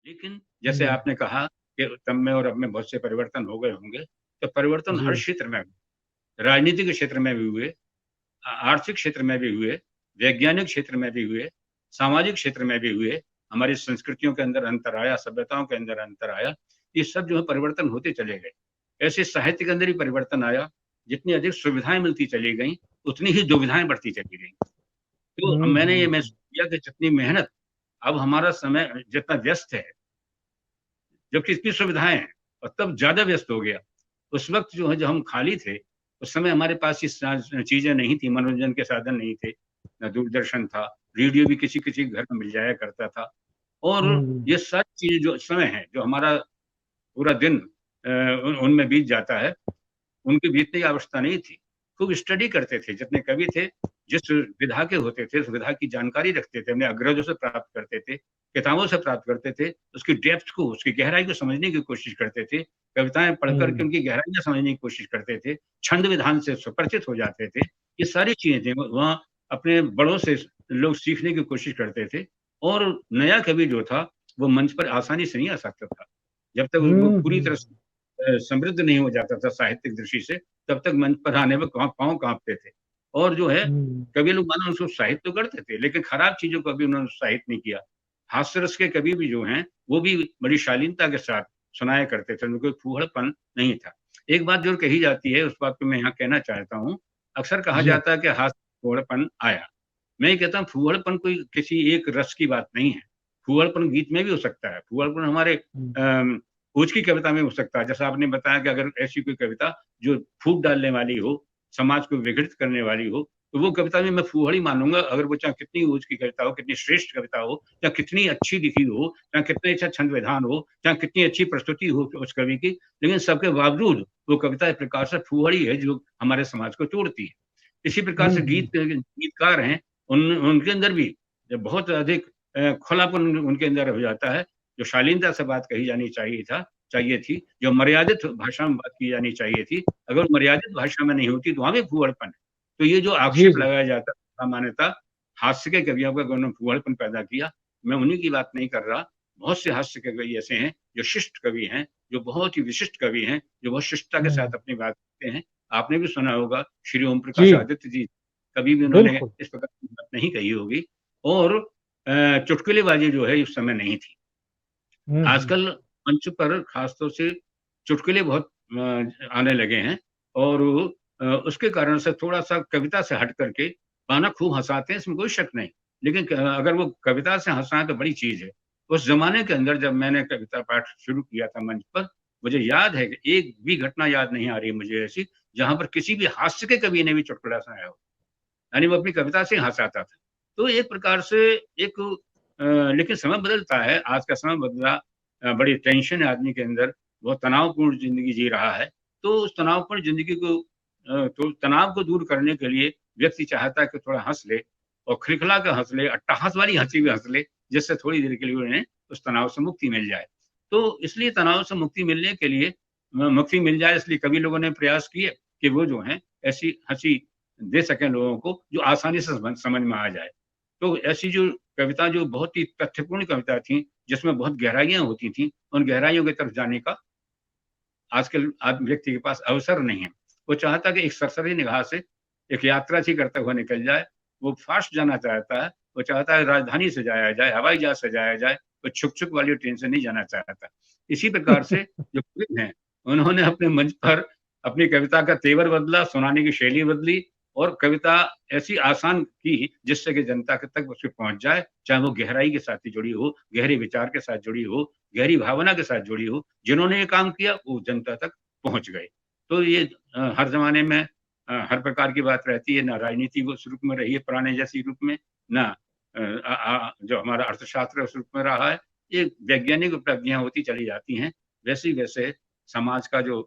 लेकिन जैसे हम्म। आपने कहा कि तब में और अब में बहुत से परिवर्तन हो गए होंगे, तो परिवर्तन हर जी। क्षेत्र में, राजनीति के क्षेत्र में भी हुए, आर्थिक क्षेत्र में भी हुए, वैज्ञानिक क्षेत्र में भी हुए, सामाजिक क्षेत्र में भी हुए, हमारी संस्कृतियों के अंदर अंतर आया, सभ्यताओं के अंदर अंतर आया, ये सब जो है परिवर्तन होते चले गए। ऐसे साहित्य के अंदर ही परिवर्तन आया, जितनी अधिक सुविधाएँ मिलती चली गईं, उतनी ही दुविधाएँ बढ़ती चली गईं। तो अब मैंने ये महसूस किया कि जितनी मेहनत, अब हमारा समय जितना व्यस्त है, जबकि इतनी सुविधाएँ हैं, और तब ज़्यादा व्यस्त हो गया। उस वक़्त जो है जब हम खाली थे, उस समय हमारे पास ये चीज़ें नहीं थी, मनोरंजन के साधन नहीं थे, ना दूरदर्शन था, रेडियो भी किसी-किसी के घर में मिल जाया करता था। और हम्म। ये सारी चीज़ें जो समय है, जो हमारा पूरा दिन उनमें बीत जाता है, उनकी बीतने की आवश्यकता नहीं थी। खूब स्टडी करते थे, जितने कवि थे, जिस विधा के होते थे, उस विधा की जानकारी रखते थे, अपने अग्रजों से प्राप्त करते थे, किताबों से प्राप्त करते थे, उसकी डेप्थ को, उसकी गहराई को समझने की कोशिश करते थे, कविताएँ पढ़ कर के हम्म। उनकी गहराइयाँ समझने की कोशिश करते थे, छंद विधान से सुपरिचित हो जाते थे। ये सारी चीज़ें थी, वहाँ अपने बड़ों से लोग सीखने की कोशिश करते थे, और नया कवि जो था, वो मंच पर आसानी से नहीं आ सकता था। जब तक वो पूरी तरह से समृद्ध नहीं हो जाता था साहित्यिक दृष्टि से, तब तक मंच पर आने में पाँव काँपते थे। और जो है, हम्म। कवि लोग मानो उसको साहित्य तो करते थे, लेकिन खराब चीज़ों को कभी उन्होंने उत्साहित नहीं किया। हास्य रस के कवि भी जो हैं, वो भी बड़ी शालीनता के साथ सुनाया करते थे, उनमें कोई फूहड़पन नहीं था। एक बात ज़रूर कही जाती है, उस बात को मैं यहाँ कहना चाहता हूँ, अक्सर कहा जी। जाता है कि हास्य फूहड़पन आया। मैं ये कहता हूँ फूहड़पन कोई किसी एक रस की बात नहीं है। फूहड़पन गीत में भी हो सकता है, फूहड़पन हमारे हम्म। ओज की कविता में हो सकता है। जैसा आपने बताया कि अगर ऐसी कोई कविता जो फूट डालने वाली हो, समाज को विघटित करने वाली हो, तो वो कविता भी मैं फूहड़ ही मानूँगा, अगर वो चाहे कितनी ओज की कविता हो, कितनी श्रेष्ठ कविता हो, या कितनी अच्छी लिखी हो, चाहे कितना अच्छा छंद विधान हो, चाहे कितनी अच्छी प्रस्तुति हो उस कवि की, लेकिन सबके बावजूद वो कविता एक प्रकार से फूहड़ ही है, जो हमारे समाज को तोड़ती है। इसी प्रकार से हम्म। गीतकार हैं, उनके अंदर भी जब बहुत अधिक खुलापन उनके अंदर हो जाता है, जो शालीनता से बात कही जानी चाहिए थी, जो मर्यादित भाषा में बात की जानी चाहिए थी, अगर मर्यादित भाषा में नहीं होती, तो वहाँ भी फूहड़पन है। तो ये जो जी। आक्षेप जी। लगाया जाता है, सामान्यतः हास्य के कवियों का उन्होंने फूहड़पन पैदा किया, मैं उन्हीं की बात नहीं कर रहा। बहुत से हास्य के कवि ऐसे हैं, जो शिष्ट कवि हैं, जो बहुत ही विशिष्ट कवि हैं, जो बहुत शिष्टता के साथ हम्म। अपनी बात करते हैं। आपने भी सुना होगा, श्री ओम प्रकाश जी। आदित्य जी, कभी भी उन्होंने बिल्कुल। इस प्रकार की बात नहीं कही होगी। और चुटकुलेबाज़ी जो है, उस समय नहीं थी। हम्म। आजकल मंच पर खासतौर से चुटकुले बहुत आने लगे हैं, और उसके कारण से थोड़ा-सा कविता से हट कर के माना खूब हँसाते हैं, इसमें कोई शक नहीं। लेकिन अगर वो कविता से हँसाएँ तो बड़ी चीज़ है। उस ज़माने के अंदर जब मैंने कविता पाठ शुरू किया था मंच पर, मुझे याद है कि एक भी घटना याद नहीं आ रही मुझे ऐसी, जहाँ पर किसी भी हास्य के कवि ने भी चुटकुला सुनाया हो। यानी वो अपनी कविता से ही हँसाता था। तो एक प्रकार से एक लेकिन समय बदलता है, आज का समय बदला, बड़ी टेंशन है आदमी के अंदर, बहुत तनावपूर्ण ज़िंदगी जी रहा है। तो उस तनावपूर्ण ज़िंदगी को तो तनाव को दूर करने के लिए व्यक्ति चाहता है कि थोड़ा हँस ले, और खिलखिला के हँस ले, अट्टहास वाली हँसी भी हँस ले, जिससे थोड़ी देर के लिए उन्हें उस तनाव से मुक्ति मिल जाए। तो इसलिए तनाव से मुक्ति मिलने के लिए मुक्ति मिल जाए, इसलिए कवि लोगों ने प्रयास किए कि वो जो हैं ऐसी हँसी दे सकें लोगों को, जो आसानी से समझ में आ जाए। तो ऐसी जो कविता जो बहुत ही तथ्यपूर्ण कविता थी, जिसमें बहुत गहराइयाँ होती थीं, उन गहराइयों की तरफ जाने का आजकल व्यक्ति के पास अवसर नहीं है। वो चाहता है कि एक सरसरी निगाह से एक यात्रा सी करता हुआ निकल जाए। वो फ़ास्ट जाना चाहता है, वो चाहता है राजधानी से जाया जाए, हवाई जहाज़ से जाया जाए, वो छुक-छुक वाली ट्रेन से नहीं जाना चाहता। इसी प्रकार से जो कवि हैं, उन्होंने अपने मंच पर अपनी कविता का तेवर बदला, सुनाने की शैली बदली, और कविता ऐसी आसान की जिससे कि जनता के तक उसकी पहुँच जाए, चाहे वो गहराई के साथ ही जुड़ी हो, गहरे विचार के साथ जुड़ी हो, गहरी भावना के साथ जुड़ी हो। जिन्होंने ये काम किया, वो जनता तक पहुँच गए। तो ये हर ज़माने में हर प्रकार की बात रहती है, ना राजनीति उस रूप में रही है पुराने जैसी रूप में, ना जो हमारा अर्थशास्त्र है उस रूप में रहा है। ये वैज्ञानिक उपलब्धियाँ होती चली जाती हैं, वैसे-वैसे समाज का जो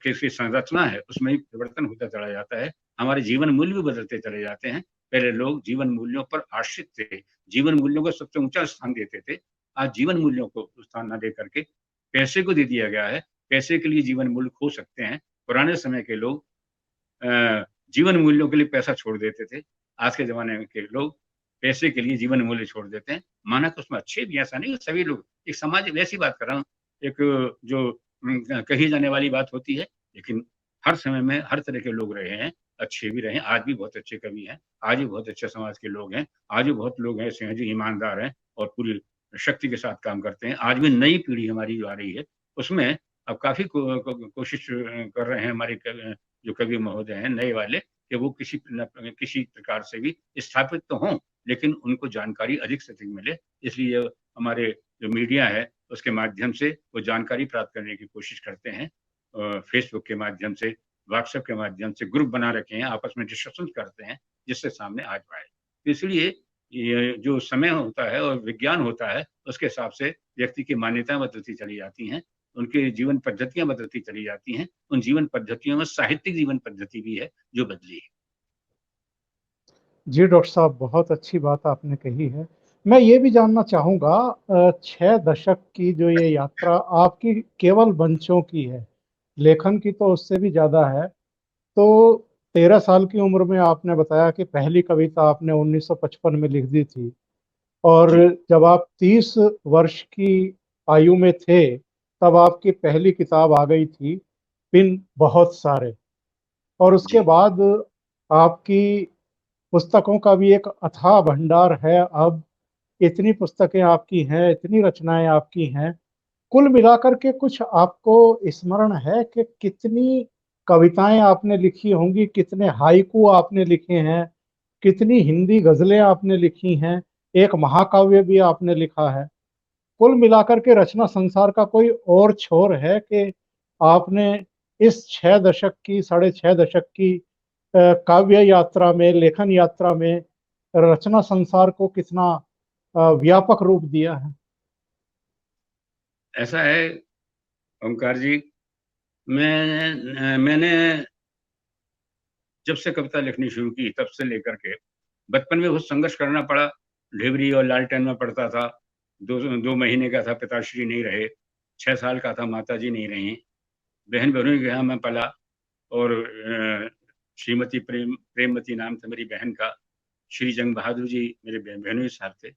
की संरचना है, उसमें भी परिवर्तन होता चला जाता है। हमारे जीवन मूल्य भी बदलते चले जाते हैं। पहले लोग जीवन मूल्यों पर आश्रित थे, जीवन मूल्यों को सबसे ऊँचा स्थान देते थे। आज जीवन मूल्यों को स्थान ना दे करके पैसे को दे दिया गया है। पैसे के लिए जीवन मूल्य खो सकते हैं। पुराने समय के लोग जीवन मूल्यों के लिए पैसा छोड़ देते थे। आज के ज़माने में के लोग पैसे के लिए जीवन मूल्य छोड़ देते हैं। मानक उसमें अच्छे भी, ऐसा नहीं, सभी लोग एक समाज, वैसी बात कर रहा हूँ, एक जो कही जाने वाली बात होती है, लेकिन हर समय में हर तरह के लोग रहे हैं, अच्छे भी रहे हैं, आज भी बहुत अच्छे कवि हैं, आज भी बहुत अच्छे समाज के लोग हैं, आज भी बहुत लोग ऐसे हैं जो ईमानदार हैं और पूरी शक्ति के साथ काम करते हैं। आज भी नई पीढ़ी हमारी जो आ रही है, उसमें अब काफ़ी कोशिश कर रहे हैं हमारे जो कवि महोदय हैं, नए वाले, कि वो किसी प्रकार से भी स्थापित तो हों, लेकिन उनको जानकारी अधिक से अधिक मिले। इसलिए हमारे जो मीडिया है, उसके माध्यम से वो जानकारी प्राप्त करने की कोशिश करते हैं। फेसबुक के माध्यम से, व्हाट्सएप के माध्यम से ग्रुप बना रखे हैं, आपस में डिस्कशन करते हैं, जिससे सामने आ पाए। तो इसलिए ये जो समय होता है और विज्ञान होता है, उसके हिसाब से व्यक्ति की मान्यताएँ बदलती चली जाती हैं, उनकी जीवन पद्धतियाँ बदलती चली जाती हैं। उन जीवन पद्धतियों में साहित्यिक जीवन पद्धति भी है, जो बदली है। जी डॉक्टर साहब, बहुत अच्छी बात आपने कही है। मैं ये भी जानना चाहूँगा 6 दशक की जो ये यात्रा आपकी केवल मंचों की है, लेखन की तो उससे भी ज़्यादा है। तो 13 साल की उम्र में आपने बताया कि पहली कविता आपने 1955 में लिख दी थी और जी, जब आप 30 वर्ष की आयु में थे, तब आपकी पहली किताब आ गई थी, बिन बहुत सारे। और उसके जी। बाद आपकी पुस्तकों का भी एक अथाह भंडार है अब। इतनी पुस्तकें आपकी हैं, इतनी रचनाएँ आपकी हैं। कुल मिलाकर के कुछ आपको स्मरण है कि कितनी कविताएँ आपने लिखी होंगी, कितने हाइकू आपने लिखे हैं, कितनी हिंदी गज़लें आपने लिखी हैं, एक महाकाव्य भी आपने लिखा है। कुल मिलाकर के रचना संसार का कोई और छोर है कि आपने इस 6 दशक की, साढ़े 6 दशक की काव्य यात्रा में, लेखन यात्रा में रचना संसार को कितना व्यापक रूप दिया है? ऐसा है ओंकार जी, मैंने जब से कविता लिखनी शुरू की, तब से लेकर के बचपन में बहुत संघर्ष करना पड़ा। ढिबरी और लालटेन में पढ़ता था। 2 महीने का था, पिताश्री नहीं रहे। 6 साल का था, माताजी नहीं रहीं। बहन-बहनोई के यहाँ मैं पला और श्रीमती प्रेमवती नाम था मेरी बहन का। श्री जंग बहादुर जी मेरे बहनोई साहब थे,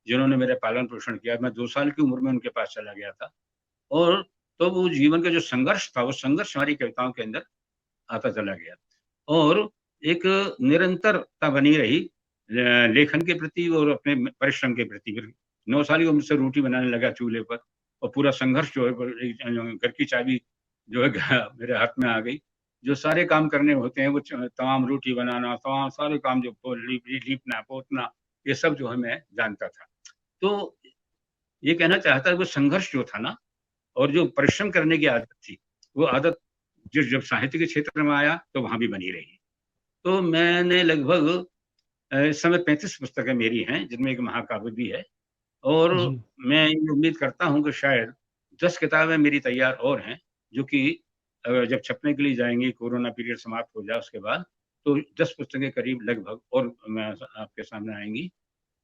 जिन्होंने मेरा पालन-पोषण किया। मैं 2 साल की उम्र में उनके पास चला गया था और तो वो जीवन का जो संघर्ष था, वो संघर्ष हमारी कविताओं के अंदर आता चला गया। और एक निरंतरता बनी रही लेखन के प्रति और अपने परिश्रम के प्रति। फिर 9 साल की उम्र से रोटी बनाने लगा चूल्हे पर और पूरा संघर्ष जो है घर की चाबी जो है मेरे हाथ में आ गई। जो सारे काम करने होते हैं वो तमाम रोटी बनाना, तमाम सारे काम जो लीपना, पोतना, ये सब जो है मैं जानता था। तो ये कहना चाहता है वो संघर्ष जो था ना और जो परिश्रम करने की आदत थी, वो आदत जो जब साहित्य के क्षेत्र में आया तो वहाँ भी बनी रही। तो मैंने लगभग इस समय 35 पुस्तकें मेरी हैं, जिनमें एक महाकाव्य भी है और जी, मैं ये उम्मीद करता हूँ कि शायद 10 किताबें मेरी तैयार और हैं, जो कि जब छपने के लिए जाएँगी, कोरोना पीरियड समाप्त हो जाए उसके बाद, तो 10 पुस्तकें करीब लगभग और मैं आपके सामने आएँगी।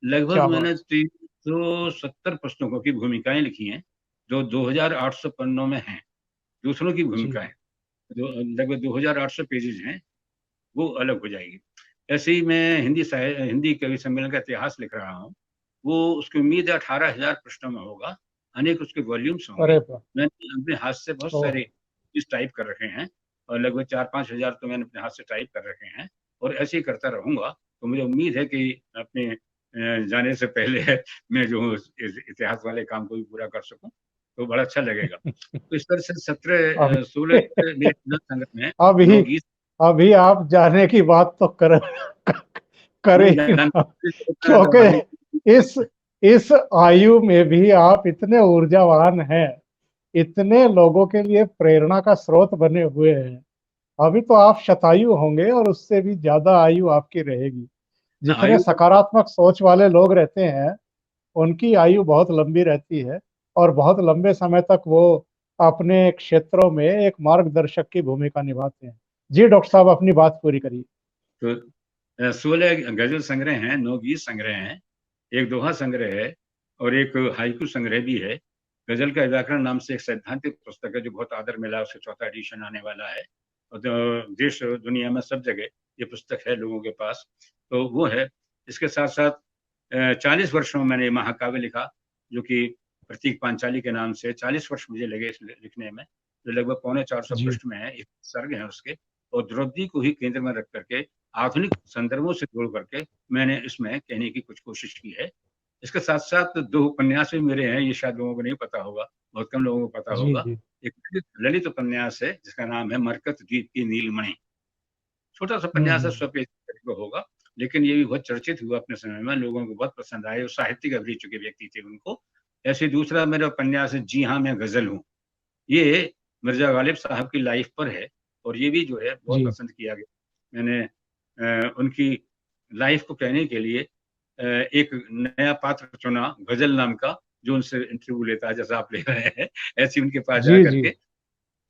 लगभग क्या मैंने बात! 370 पुस्तकों की भूमिकाएँ लिखी हैं, जो 2800 पन्नों में हैं, दूसरों की जी, भूमिकाएँ। जो लगभग 2800 पेजेज़ हैं, वो अलग हो जाएगी। ऐसे ही मैं हिंदी कवि सम्मेलन का इतिहास लिख रहा हूँ। वो उसकी उम्मीद है 18,000 पृष्ठों में होगा। अनेक उसके वॉल्यूम्स होंगे। अरे वाह! मैंने अपने हाथ से बहुत सारे ओह! चीज़ टाइप कर रखे हैं और लगभग 4-5 हज़ार तो मैंने अपने हाथ से टाइप कर रखे हैं और ऐसे ही करता रहूँगा। तो मुझे उम्मीद है कि अपने जाने से पहले मैं जो हूँ इस इतिहास वाले काम को भी पूरा कर सकूँ, तो बड़ा अच्छा लगेगा। तो इस तरह से अभी 16 मेरे संग्रह में अभी 9 गीत अभी आप जाने की बात तो करे नहीं ही जाना ना, अगर क्योंकि मालिक इस इस आयु में भी आप इतने ऊर्जावान हैं, इतने लोगों के लिए प्रेरणा का स्रोत बने हुए हैं। अभी तो आप शतायु होंगे और उससे भी ज़्यादा आयु आपकी रहेगी। जितने आयु सकारात्मक सोच वाले लोग रहते हैं, उनकी आयु बहुत लंबी रहती है और बहुत लंबे समय तक वो अपने क्षेत्रों में एक मार्गदर्शक की भूमिका निभाते हैं। जी डॉक्टर साहब, अपनी बात पूरी करिए। तो 16 गज़ल संग्रह हैं, 9 गीत संग्रह हैं, 1 दोहा संग्रह है और 1 हाइकू संग्रह भी है। गज़ल का व्याकरण नाम से एक सैद्धांतिक पुस्तक है जो बहुत आदर मिला, उसका चौथा एडिशन आने वाला है। और देश दुनिया में सब जगह ये पुस्तक है लोगों के पास, तो वो है। इसके साथ-साथ 40 वर्षों में मैंने महाकाव्य लिखा, जो कि प्रतीक पांचाली के नाम से 40 वर्ष मुझे लगे इस लिखने में, जो लगभग पौने 400 जी पृष्ठ में है, सर्ग हैं उसके, और द्रौपदी को ही केंद्र में रख करके आधुनिक संदर्भों से जोड़ करके मैंने इसमें कहने की कुछ कोशिश की है। इसके साथ साथ 2 उपन्यास भी मेरे हैं, ये शायद लोगों को नहीं पता होगा, बहुत कम लोगों को पता जी होगा। जी एक ललित उपन्यास है जिसका नाम है मरकत द्वीप की नीलमणि। छोटा सा उपन्यास है, 100 पेज का होगा, लेकिन ये भी बहुत चर्चित हुआ अपने समय में, लोगों को बहुत पसंद आया, वो साहित्यिक अभिरुचि चुके व्यक्ति थे उनको। ऐसे ही दूसरा मेरा उपन्यास है जी हाँ, मैं गज़ल हूँ। ये मिर्ज़ा गालिब साहब की लाइफ़ पर है, और ये भी जो है बहुत जी पसंद किया गया। मैंने उनकी लाइफ़ को कहने के लिए एक नया पात्र चुना, गज़ल नाम का, जो उनसे इंटरव्यू लेता है जैसा आप ले रहे हैं, ऐसे ही उनके पास जा जी कर जी के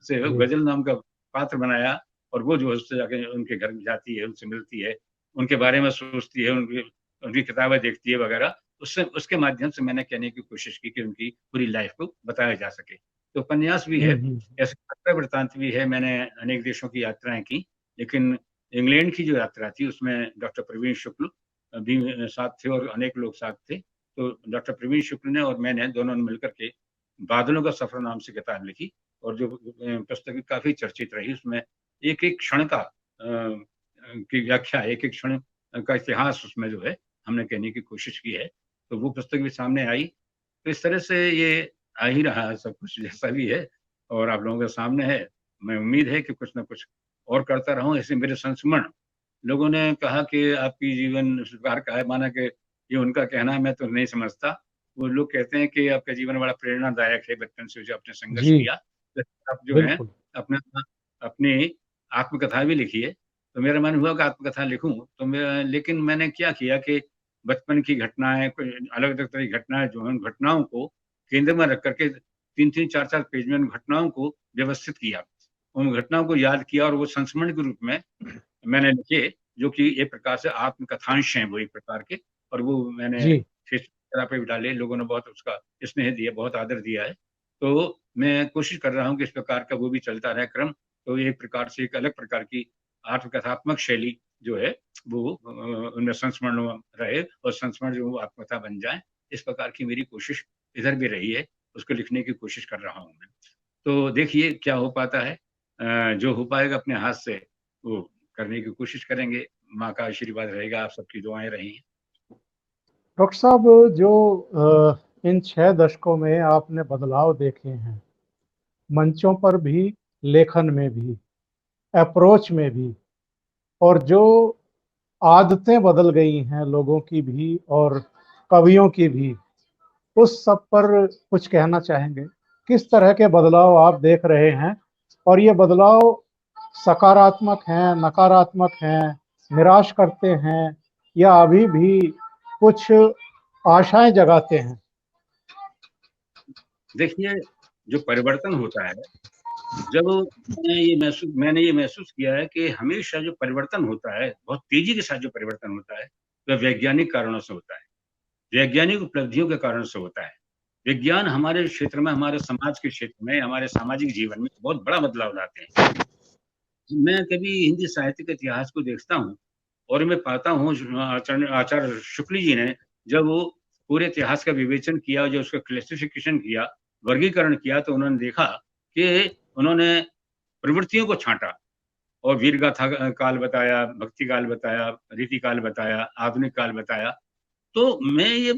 से जी गज़ल नाम का पात्र बनाया, और वो जो है उससे जाके उनके घर में जाती है, उनसे मिलती है, उनके बारे में सोचती है, उनकी उनकी किताबें देखती है वगैरह। उससे उसके माध्यम से मैंने कहने की कोशिश की कि उनकी पूरी लाइफ़ को बताया जा सके। तो उपन्यास भी है, हम्म। ऐसे यात्रा वृत्तांत भी है, मैंने अनेक देशों की यात्राएँ की, लेकिन इंग्लैंड की जो यात्रा थी उसमें डॉक्टर प्रवीण शुक्ल भी साथ थे, और अनेक लोग साथ थे। तो डॉक्टर प्रवीण शुक्ल ने और मैंने दोनों ने मिलकर के बादलों का सफ़र नाम से किताब लिखी, और जो पुस्तक भी काफ़ी चर्चित रही। उसमें एक-एक क्षण का की व्याख्या, एक-एक क्षण का इतिहास उसमें जो है हमने कहने की कोशिश की है। तो वो पुस्तक भी सामने आई। तो इस तरह से ये आ ही रहा है सब कुछ जैसा भी है, और आप लोगों के सामने है। मैं उम्मीद है कि कुछ न कुछ और करता रहूँ। ऐसे मेरे संस्मरण, लोगों ने कहा कि आपकी जीवन इस प्रकार का है, माना कि ये उनका कहना है, मैं तो नहीं समझता। वो लोग कहते हैं कि आपका जीवन बड़ा प्रेरणादायक है, बचपन से जो आपने संघर्ष जी किया। तो आप जो है बिल्कुल अपना अपनी आत्मकथा भी लिखी है। तो मेरा मन हुआ कि आत्मकथा लिखूँ, तो मैं लेकिन मैंने क्या किया कि बचपन की घटनाएँ, कोई अलग-अलग तरह की घटनाएँ जो हैं, उन घटनाओं को केंद्र में रख कर के 3-3 4-4 पेज में उन घटनाओं को व्यवस्थित किया। उन घटनाओं को याद किया, और वो संस्मरण के रूप में मैंने लिखे, जो कि एक प्रकार से आत्मकथांश हैं वो एक प्रकार के, और वो मैंने जी फेसबुक वगैरह पे भी डाले, लोगों ने बहुत उसका स्नेह दिया, बहुत आदर दिया है। तो मैं कोशिश कर रहा हूँ कि इस प्रकार का वो भी चलता रहे क्रम, तो एक प्रकार से एक अलग प्रकार की आत्मकथात्मक शैली जो है वो उनमें संस्मरण रहे, और संस्मरण जो वो आत्मकथा बन जाए, इस प्रकार की मेरी कोशिश इधर भी रही है, उसको लिखने की कोशिश कर रहा हूँ मैं। तो देखिए क्या हो पाता है। जो हो पाएगा अपने हाथ से वो करने की कोशिश करेंगे। माँ का आशीर्वाद रहेगा, आप सबकी दुआएँ रहेंगी। डॉक्टर साहब, जो इन 6 दशकों में आपने बदलाव देखे हैं, मंचों पर भी, लेखन में भी, अप्रोच में भी, और जो आदतें बदल गई हैं लोगों की भी और कवियों की भी, उस सब पर कुछ कहना चाहेंगे? किस तरह के बदलाव आप देख रहे हैं? और ये बदलाव सकारात्मक हैं, नकारात्मक हैं, निराश करते हैं, या अभी भी कुछ आशाएँ जगाते हैं? देखिए, जो परिवर्तन होता है, जब मैंने ये महसूस किया है कि हमेशा जो परिवर्तन होता है, बहुत तेज़ी के साथ जो परिवर्तन होता है, वह वैज्ञानिक कारणों से होता है। वैज्ञानिक उपलब्धियों के कारण से होता है। विज्ञान हमारे क्षेत्र में, हमारे समाज के क्षेत्र में, हमारे सामाजिक जीवन में बहुत बड़ा बदलाव लाते हैं। मैं कभी हिंदी साहित्य के इतिहास को देखता हूँ, और मैं पाता हूँ आचार्य आचार्य शुक्ल जी ने जब वो पूरे इतिहास का विवेचन किया, जो उसका क्लासिफिकेशन किया, वर्गीकरण किया, तो उन्होंने देखा कि उन्होंने प्रवृत्तियों को छाँटा, और वीर गाथा काल बताया, भक्ति काल बताया, रीति काल बताया, आधुनिक काल बताया। तो मैं ये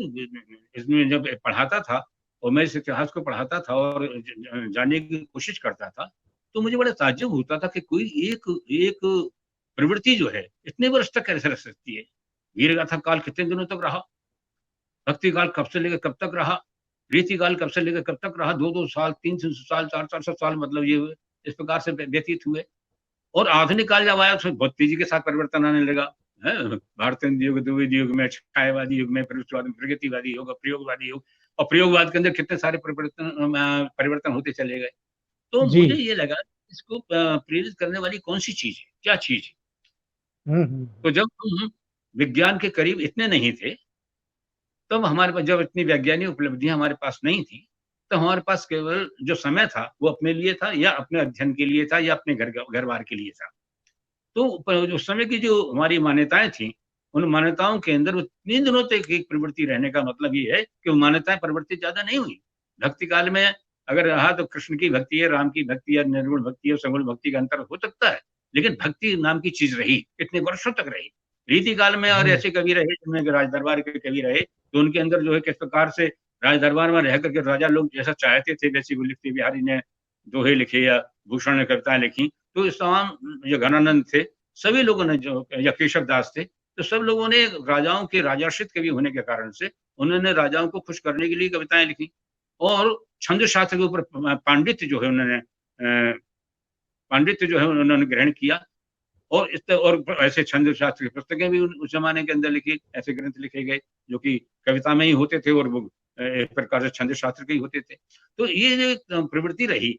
इसमें जब पढ़ाता था, और मैं इस इतिहास को पढ़ाता था और जानने की कोशिश करता था, तो मुझे बड़ा ताज्जुब होता था कि कोई एक एक प्रवृत्ति जो है, इतने वर्ष तक कैसे रह सकती है? वीरगाथा काल कितने दिनों तक रहा? भक्ति काल कब से लेकर कब तक रहा? रीति काल कब से लेकर कब तक रहा? 2-2 साल, 3-3 साल, 4-4 साल, मतलब ये इस प्रकार से व्यतीत हुए। और आधुनिक काल जब आया, उसमें बहुत तेज़ी के साथ परिवर्तन आने लगा, हैं? भारतीय युग, द्विविध युग में, छायावादी युग में, फिर उसके बाद में प्रगतिवादी युग, प्रयोगवादी युग, और प्रयोगवाद के अंदर कितने सारे परिवर्तन होते चले गए। तो जी। मुझे ये लगा इसको प्रेरित करने वाली कौन-सी चीज़ है? क्या चीज़ है? हुँ। तो जब हम विज्ञान के करीब इतने नहीं थे, तब हमारे पास जब इतनी वैज्ञानिक उपलब्धियाँ हमारे पास नहीं थी, तो हमारे पास केवल जो समय था, वो अपने लिए था, या अपने अध्ययन के लिए था, या अपने घर-बार के लिए था। तो उस समय की जो हमारी मान्यताएँ थीं, उन मान्यताओं के अंदर इतने दिनों तक एक प्रवृत्ति रहने का मतलब ये है कि वो मान्यताएं परिवर्तित ज्यादा नहीं हुई। भक्ति काल में अगर रहा तो कृष्ण की भक्ति है, राम की भक्ति है, निर्गुण भक्ति है, सगुण भक्ति का अंतर हो सकता है, लेकिन भक्ति नाम की चीज रही, कितने वर्षों तक रही। रीति काल में और जी ऐसे कवि रहे जिनमें राज दरबार के कवि रहे, तो उनके अंदर जो है किस प्रकार से राज दरबार में रह करके राजा लोग जैसा चाहते थे वैसी वो लिखते, बिहारी ने दोहे लिखे या भूषण ने कविताएं लिखी, तो इस तमाम जो घनानंद थे, सभी लोगों ने जो, या केशव दास थे, तो सब लोगों ने राजाओं के राजाश्रित कवि होने के कारण से उन्होंने राजाओं को खुश करने के लिए कविताएं लिखी। और छंद शास्त्र के ऊपर पांडित्य जो है उन्होंने पांडित्य जो है उन्होंने ग्रहण किया। और ऐसे छंद शास्त्र की पुस्तकें भी उस जमाने के अंदर लिखी, ऐसे ग्रंथ लिखे गए जो कि कविता में ही होते थे और वो एक प्रकार से छंद शास्त्र के ही होते थे। तो ये जो प्रवृत्ति रही